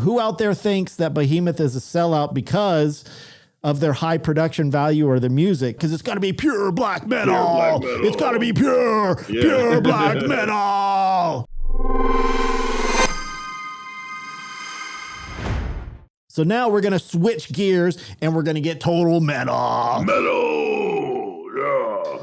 who out there thinks that Behemoth is a sellout because of their high production value or the music? Because it's got to be pure black metal. It's got to be pure black metal. So now we're going to switch gears and we're going to get total metal.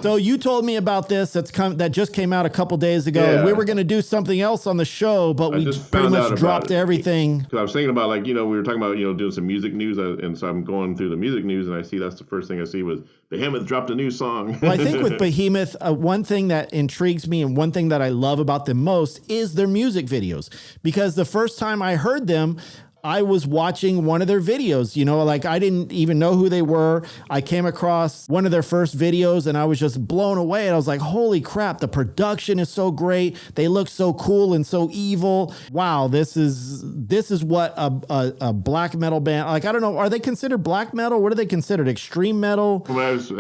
So you told me about this that just came out a couple days ago, and we were going to do something else on the show, but we pretty much dropped everything. Because I was thinking about, like, we were talking about, doing some music news, and so I'm going through the music news, and I see that's the first thing I see was Behemoth dropped a new song. Well, I think with Behemoth, one thing that intrigues me and one thing that I love about them most is their music videos. Because the first time I heard them, I was watching one of their videos, like I didn't even know who they were. I came across one of their first videos and I was just blown away. And I was like, holy crap, the production is so great. They look so cool and so evil. Wow, this is what a black metal band, like, I don't know, are they considered black metal? What are they considered? Extreme metal? When I was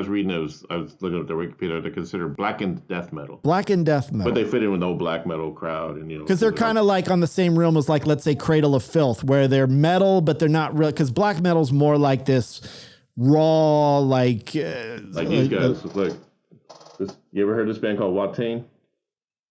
reading it, I was looking at their Wikipedia, they're considered black and death metal. Black and death metal. But they fit in with the whole black metal crowd. And because they're kind of like on the same realm as, like, let's say Cradle of Filth, where they're metal, but they're not real, because black metal's more like this raw, like these guys. Look, you ever heard this band called Watain?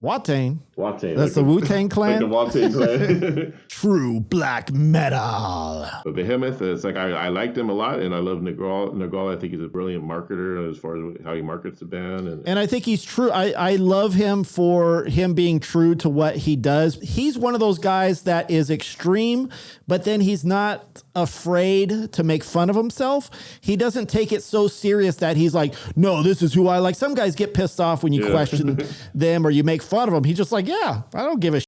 Watain. That's like the Wu-Tang Clan? Like the Watain Clan. True black metal. But Behemoth, it's like I like them a lot, and I love Nergal. Nergal, I think he's a brilliant marketer as far as how he markets the band. And I think he's true. I love him for him being true to what he does. He's one of those guys that is extreme, but then he's not afraid to make fun of himself. He doesn't take it so serious that he's like, no, this is who I like. Some guys get pissed off when you question them or you make fun of them. He's just like, yeah, I don't give a shit.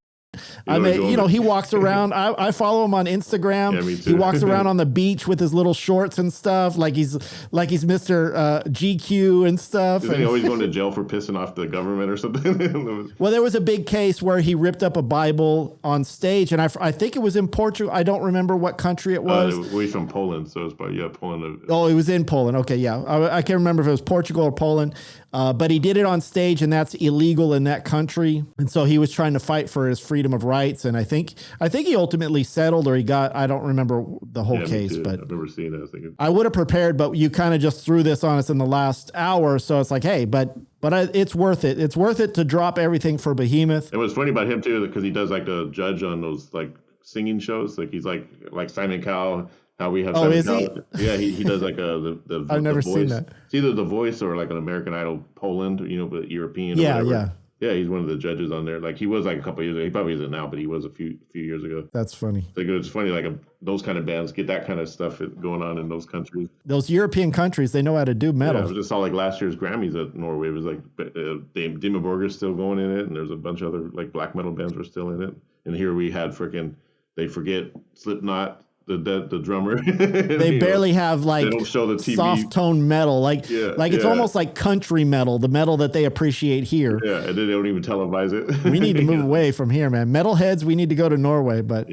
I mean, he walks around. I follow him on Instagram. Yeah, me too. He walks around on the beach with his little shorts and stuff, like he's Mr. GQ and stuff. Isn't he always going to jail for pissing off the government or something? Well, there was a big case where he ripped up a Bible on stage, and I think it was in Portugal. I don't remember what country it was. He's from Poland, so it's probably Poland. Oh, it was in Poland. Okay, yeah. I can't remember if it was Portugal or Poland. But he did it on stage, and that's illegal in that country. And so he was trying to fight for his freedom of rights. And I think he ultimately settled, or I don't remember the whole case. But I've never seen it. I would have prepared, but you kind of just threw this on us in the last hour. So it's like, hey, but it's worth it. It's worth it to drop everything for Behemoth. And what's funny about him too, because he does like the judge on those like singing shows. Like he's like Simon Cowell. How we have. Oh, is he? Yeah, he does like the I've never voice. seen that. It's either The Voice or like an American Idol Poland, but European. Yeah, or whatever. yeah. Yeah, he's one of the judges on there. Like he was like a couple years ago. He probably isn't now, but he was a few years ago. That's funny. Like it's funny, like those kind of bands get that kind of stuff going on in those countries. Those European countries, they know how to do metal. Yeah, I just saw like last year's Grammys at Norway. It was like Dimmu Borgir's still going in it, and there's a bunch of other like black metal bands were still in it. And here we had They Forget, Slipknot. The drummer. They barely have like they don't show the TV. Soft tone metal. Like it's almost like country metal, the metal that they appreciate here. Yeah, and then they don't even televise it. We need to move away from here, man. Metalheads, we need to go to Norway, but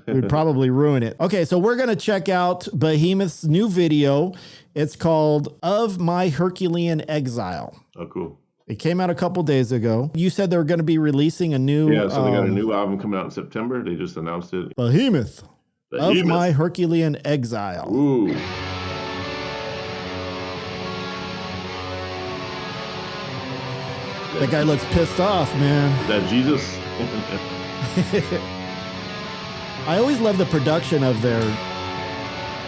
we'd probably ruin it. Okay, so we're going to check out Behemoth's new video. It's called Of My Herculean Exile. Oh, cool. It came out a couple days ago. You said they were going to be releasing a new... Yeah, so they got a new album coming out in September. They just announced it. Behemoth. Of My Herculean Exile. Ooh. That guy looks pissed off, man. Is that Jesus? I always love the production of their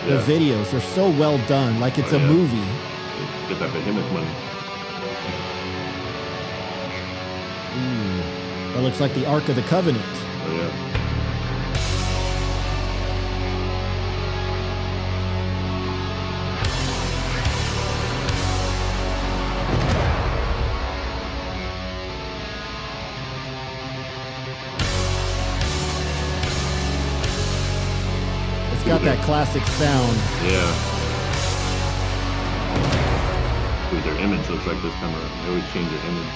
videos. They're so well done. Like it's a movie. Get that Behemoth money. That looks like the Ark of the Covenant. Oh, yeah. Got that classic sound. Yeah. Dude, their image looks like this time around. They always change their image.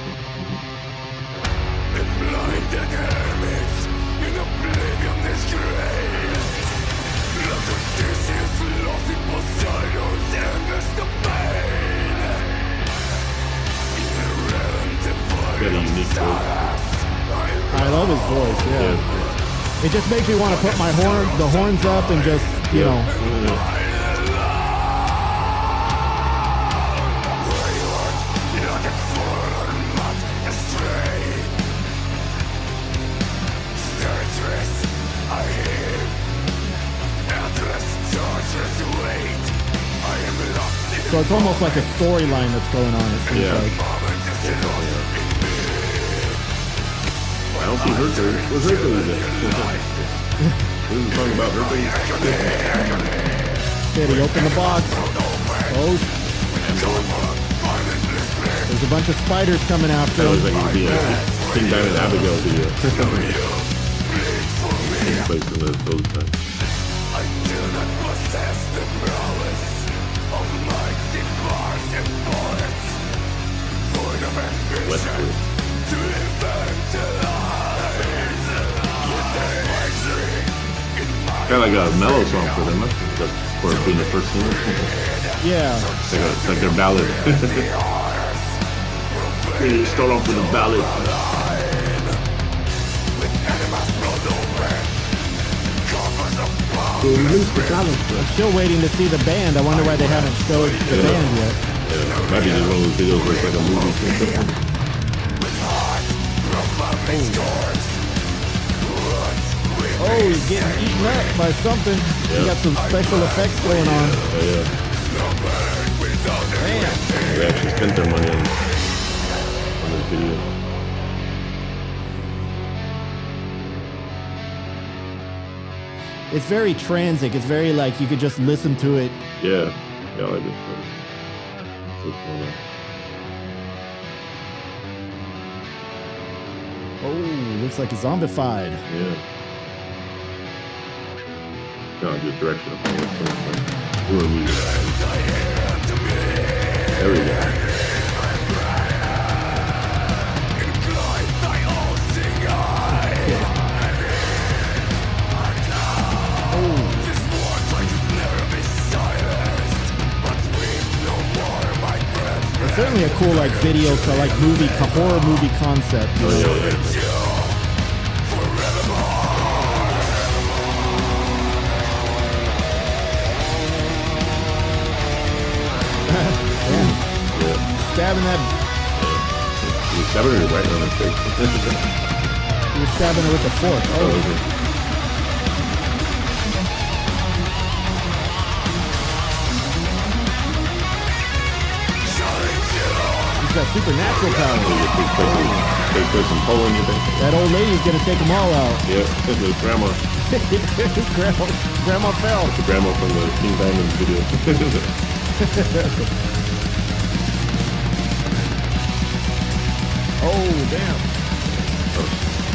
Blinded hermits in oblivion disgraced. Like Odysseus lost in Poseidon's endless domain. Irrelevant Got a unique voice. I love his voice, yeah. It just makes me want to put the horns up and just, you know. So it's almost like a storyline that's going on. It seems like. I don't see Hercules. What's Hercules in? This is a song about Hercules. Did he open the box? Oh, there's a bunch of spiders coming after That him. was like the King Diamond Abigail video. Takes place in those times. I do not possess the prowess of mighty bars and bullets, void of ambition Westwood. to evangelize. Yet there is in my Kind of like a mellow song for them, huh? For being the first singer. Yeah. It's like their ballad. You start off with a ballad. I'm still waiting to see the band. I wonder why they haven't showed the band yet. Yeah, might be just one of those videos where it's like a movie. Oh, he's getting eaten up by something. He got some special effects going on. Yeah. Damn. They actually spent their money on this video. It's very transic. It's very like you could just listen to it. Yeah. Yeah, I like this one. So cool. Oh, looks like it's zombified. Yeah. No, good direction. Who are we? There we go. It's certainly a cool like video, like horror movie concept. You know? Yeah. Stabbing that. You're stabbing her right on her face. You're stabbing her with a fork. Oh. He's got supernatural powers. Take some pole in your back. That old lady's gonna take them all out. Yeah, his grandma. His grandma fell. The grandma from the King Diamond video. Oh, damn.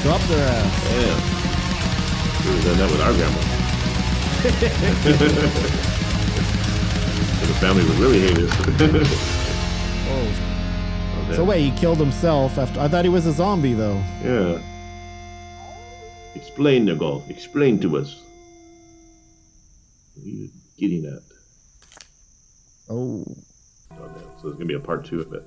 Drop their ass. Yeah. We would have done that with our grandma. The family would really hate us. Oh. So wait, he killed himself after. I thought he was a zombie though. Yeah. Explain, Nicole. Explain to us. What are you getting at? Oh. Oh, man. So there's gonna be a part 2 of it.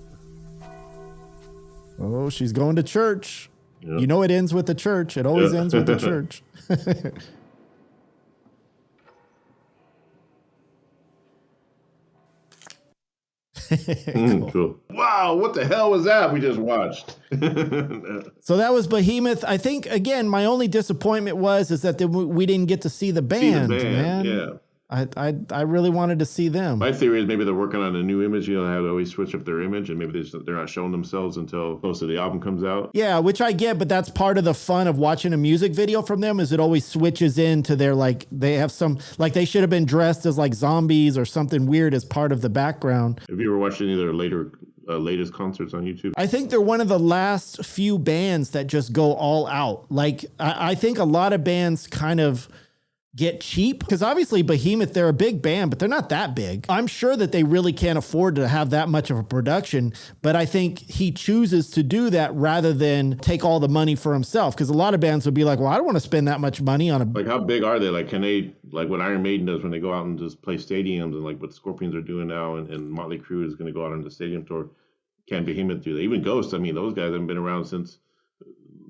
Oh, she's going to church. Yep. You know it ends with the church. It always ends with the church. Cool. Wow, what the hell was that we just watched? So that was Behemoth. I think again, my only disappointment is that we didn't get to see the band, man. Yeah. I really wanted to see them. My theory is maybe they're working on a new image. You know how they always switch up their image, and maybe they're not showing themselves until most of the album comes out. Yeah, which I get, but that's part of the fun of watching a music video from them is it always switches into their like they have some like they should have been dressed as like zombies or something weird as part of the background. Have you ever watched any of their latest concerts on YouTube? I think they're one of the last few bands that just go all out. Like I think a lot of bands kind of get cheap because obviously Behemoth, they're a big band, but they're not that big. I'm sure that they really can't afford to have that much of a production, but I think he chooses to do that rather than take all the money for himself. Because a lot of bands would be like, well, I don't want to spend that much money on a... Like how big are they? Like can they, like what Iron Maiden does when they go out and just play stadiums and like what Scorpions are doing now and Motley Crue is going to go out on the stadium tour. Can Behemoth do that? Even Ghost, I mean, those guys haven't been around since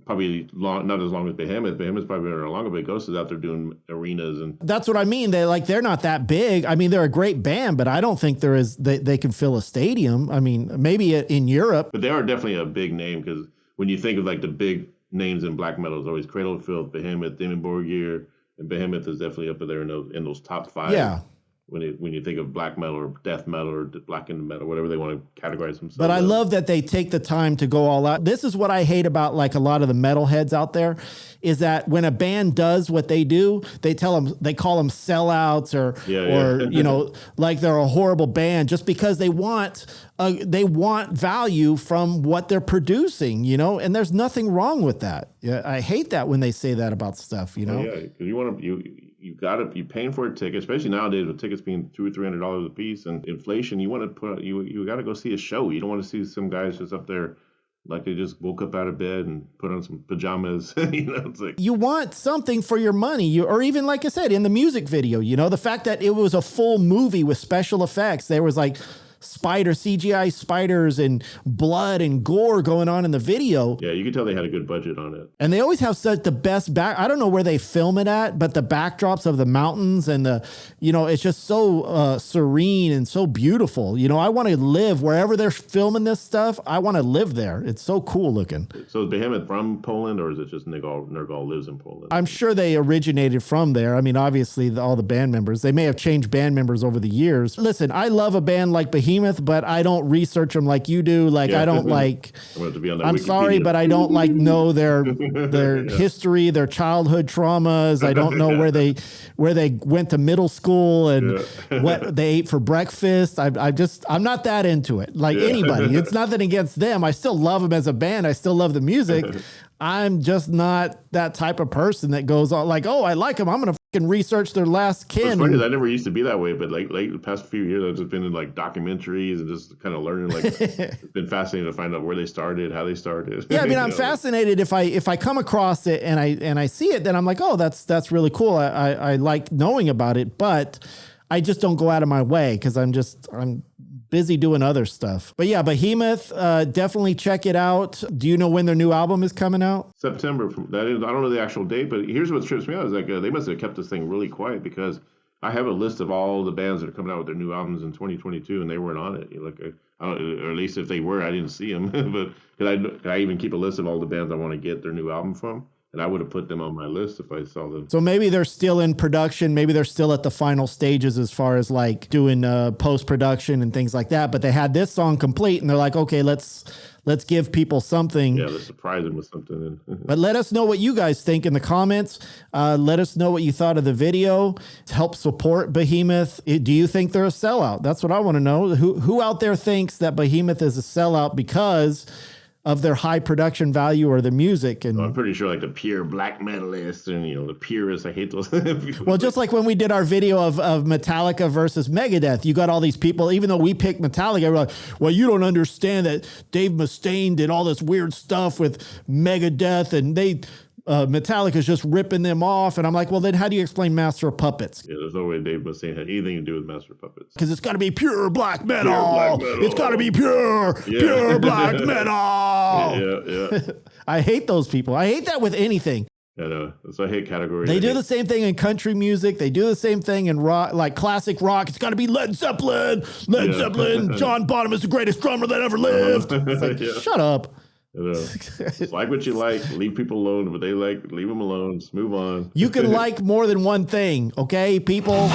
probably not as long as Behemoth. Behemoth's probably been around longer, but Ghost is out there doing arenas and. That's what I mean. They're not that big. I mean, they're a great band, but I don't think they can fill a stadium. I mean, maybe in Europe. But they are definitely a big name because when you think of like the big names in black metal, it's always Cradle of Filth, Behemoth, Demon Borgir, and Behemoth is definitely up there in those top 5. Yeah. When you think of black metal or death metal or blackened metal, whatever they want to categorize themselves. But I love that they take the time to go all out. This is what I hate about like a lot of the metalheads out there, is that when a band does what they do, they call them sellouts or you know, like they're a horrible band just because they want value from what they're producing, you know, and there's nothing wrong with that. Yeah, I hate that when they say that about stuff, you know. Yeah, because you're paying for a ticket, especially nowadays with tickets being $200-$300 a piece and inflation. You want to you got to go see a show. You don't want to see some guys just up there like they just woke up out of bed and put on some pajamas. You know, it's like you want something for your money. Or even like I said in the music video, you know, the fact that it was a full movie with special effects. There was like CGI spiders and blood and gore going on in the video. Yeah, you could tell they had a good budget on it. And they always have such the best I don't know where they film it at, but the backdrops of the mountains and it's just so serene and so beautiful. You know, I want to live wherever they're filming this stuff. I want to live there. It's so cool looking. So is Behemoth from Poland, or is it just Nergal lives in Poland? I'm sure they originated from there. I mean, obviously all the band members, they may have changed band members over the years. Listen, I love a band like Behemoth, but I don't research them like you do. Like I don't like. I'm sorry, but I don't like know their history, their childhood traumas. I don't know where they went to middle school and what they ate for breakfast. I'm not that into it. Like anybody, it's nothing against them. I still love them as a band. I still love the music. I'm just not that type of person that goes on like, oh, I like them, I'm gonna fucking research their last kin. It's funny is I never used to be that way, but like the past few years, I've just been in like documentaries and just kind of learning. Like, it's been fascinating to find out where they started, how they started. Yeah, I mean, I'm fascinated if I come across it and I see it, then I'm like, oh, that's really cool. I like knowing about it, but I just don't go out of my way because I'm busy doing other stuff. But yeah, Behemoth, definitely check it out. Do you know when their new album is coming out? September. I don't know the actual date, but here's what trips me out is like they must have kept this thing really quiet because I have a list of all the bands that are coming out with their new albums in 2022, and they weren't on it. Or at least if they were, I didn't see them. But because I even keep a list of all the bands I want to get their new album from. And I would have put them on my list if I saw them. So maybe they're still in production. Maybe they're still at the final stages as far as like doing post-production and things like that. But they had this song complete and they're like, okay, let's give people something. Yeah, let's surprise them with something. But let us know what you guys think in the comments. Let us know what you thought of the video. To help support Behemoth. Do you think they're a sellout? That's what I want to know. Who out there thinks that Behemoth is a sellout because of their high production value or the music? And I'm pretty sure like the pure black metalists and the purists, I hate those. Well, just like when we did our video of Metallica versus Megadeth, you got all these people, even though we picked Metallica, we're like, well, you don't understand that Dave Mustaine did all this weird stuff with Megadeth and Metallica's just ripping them off. And I'm like, well, then how do you explain Master of Puppets? Yeah, there's no way Dave Mustaine had anything to do with Master of Puppets. Because it's got to be pure black metal. It's got to be pure black metal. Yeah. I hate those people. I hate that with anything. I know. So I hate categories. They do the same thing in country music. They do the same thing in rock, like classic rock. It's got to be Led Zeppelin. Zeppelin. John Bonham is the greatest drummer that ever lived. It's like, shut up. Like what you like, leave people alone. What they like, leave them alone. Just move on. You can like more than one thing, okay, people?